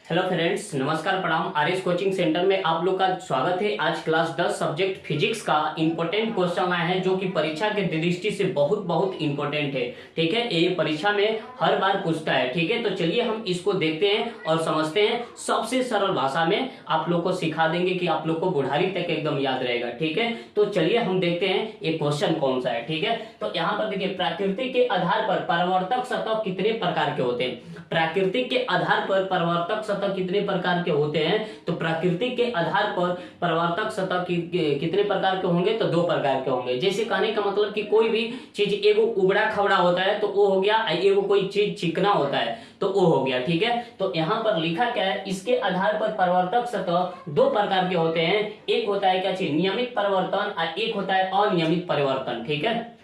Hello friends, नमस्कार, प्रणाम। RS coaching centre में आप लोग का स्वागत है। आज क्लास 10 सब्जेक्ट फिजिक्स का इंपॉर्टेंट क्वेश्चन आया है जो कि परीक्षा के दृष्टि से बहुत बहुत इंपॉर्टेंट है। ठीक है, ये परीक्षा में हर बार पूछता है। ठीक है, तो चलिए हम इसको देखते हैं और समझते हैं। सबसे सरल भाषा में आप लोग को सिखा देंगे कि आप लोग को बुढ़ारी तक एकदम याद रहेगा। ठीक है, तो चलिए हम देखते हैं ये क्वेश्चन कौन सा है। ठीक है, तो यहाँ पर देखिए, प्रकृति के आधार पर परावर्तक सतह कितने प्रकार के होते हैं। प्राकृतिक के आधार पर परावर्तक सतह कितने प्रकार के होते हैं। तो प्रकृति के आधार पर परावर्तक सतह कितने प्रकार के होंगे, तो दो प्रकार के होंगे। जैसे कहने का मतलब कि कोई भी चीज एगो उबड़ा खबड़ा होता है तो वो हो गया, एगो कोई चीज चिकना होता है तो वो हो गया। ठीक है, तो यहाँ पर लिखा क्या है, इसके आधार पर परावर्तक सतह दो प्रकार के होते हैं। एक होता है क्या चीज, नियमित परिवर्तन, और एक होता है अनियमित परिवर्तन। ठीक है,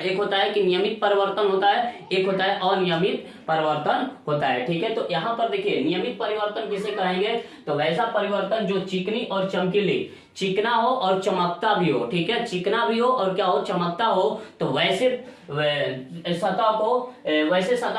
एक होता है कि नियमित परिवर्तन होता है, एक होता है अनियमित परिवर्तन होता है। ठीक है, तो यहाँ पर देखिए, नियमित परिवर्तन किसे कहेंगे, तो वैसा परिवर्तन जो चिकनी और चमकीली, चिकना हो और चमकता भी हो। ठीक है, चिकना भी हो और क्या हो, चमकता हो। तो वैसे सतह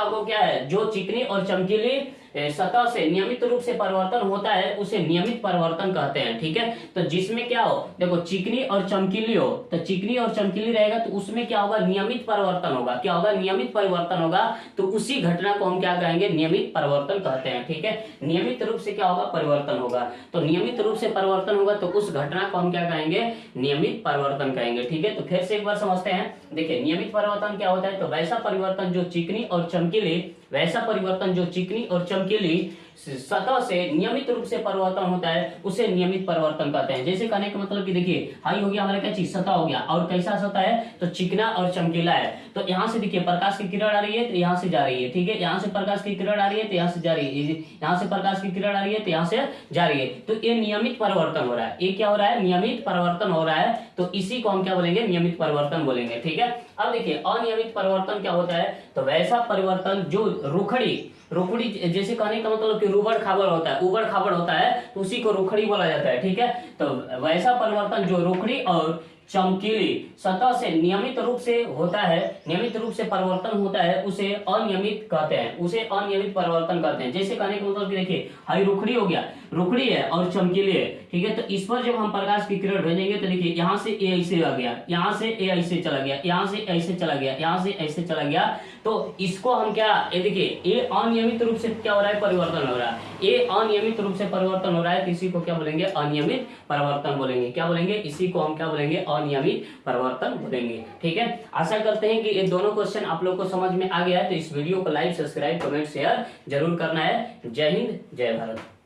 को क्या है, जो चिकनी और चमकीली सतह से नियमित रूप से परिवर्तन होता है उसे नियमित परिवर्तन कहते हैं। ठीक है, तो जिसमें क्या हो, देखो चिकनी और चमकीली हो, तो चिकनी और चमकीली रहेगा तो उसमें क्या होगा, नियमित परिवर्तन होगा। क्या होगा, नियमित परिवर्तन होगा। तो उसी घटना को हम क्या कहेंगे, नियमित परिवर्तन कहते हैं। ठीक है, नियमित रूप से क्या होगा, परिवर्तन होगा। तो नियमित रूप से परिवर्तन होगा तो उस घटना को हम क्या कहेंगे, नियमित परिवर्तन कहेंगे। ठीक है, तो फिर से एक बार समझते हैं। देखिए, नियमित परिवर्तन क्या होता है, तो वैसा परिवर्तन जो चिकनी और चमकीली, वैसा परिवर्तन जो चिकनी और चमकीली सतह से नियमित रूप से परिवर्तन होता है उसे नियमित परिवर्तन कहते हैं। जैसे कहने का मतलब कि देखिए, हाई हो गया हमारा क्या चीज, सतह हो गया, और कैसा सतह है, तो चिकना और चमकीला है। तो यहाँ से देखिए, प्रकाश की किरण आ रही है तो यहाँ से जा रही है। ठीक है, यहाँ से प्रकाश की किरण आ रही है तो यहाँ से जा रही है, यहाँ से प्रकाश की किरण आ रही है तो यहाँ से जा रही है। तो ये नियमित परिवर्तन हो रहा है। ये क्या हो रहा है, नियमित परिवर्तन हो रहा है। तो इसी को हम क्या बोलेंगे, नियमित परिवर्तन बोलेंगे। ठीक है, अब देखिए, अनियमित परिवर्तन क्या होता है, तो वैसा परिवर्तन जो रुखड़ी जैसे कहने का मतलब कि रुबड़ खाबड़ होता है, उबड़ खाबड़ होता है, तो उसी को रुखड़ी बोला जाता है। ठीक है, तो वैसा परिवर्तन जो रुखड़ी और चमकीली सतह से नियमित रूप से होता है, नियमित रूप से परिवर्तन होता है, उसे अनियमित कहते हैं, उसे अनियमित परिवर्तन कहते हैं। जैसे कहने का मतलब कि देखिए, हाई रुखड़ी हो गया, रुखड़ी है और चमकीली है। ठीक है, तो इस पर जब हम प्रकाश की किरण भेजेंगे तो देखिए, यहाँ से ए ऐसे आ गया, यहाँ से ए ऐसे चला गया, यहाँ से ऐसे चला गया, यहाँ से ऐसे चला गया। तो इसको हम क्या, ये देखिए, ये अनियमित रूप से क्या हो रहा है, परिवर्तन हो रहा है। ये अनियमित रूप से परिवर्तन हो रहा है तो इसी को क्या बोलेंगे, अनियमित परिवर्तन बोलेंगे। क्या बोलेंगे, इसी को हम क्या बोलेंगे, अनियमित परिवर्तन बोलेंगे। ठीक है, आशा करते हैं कि ये दोनों क्वेश्चन आप लोग को समझ में आ गया है। तो इस वीडियो को लाइक, सब्सक्राइब, कमेंट, शेयर जरूर करना है। जय हिंद, जय भारत।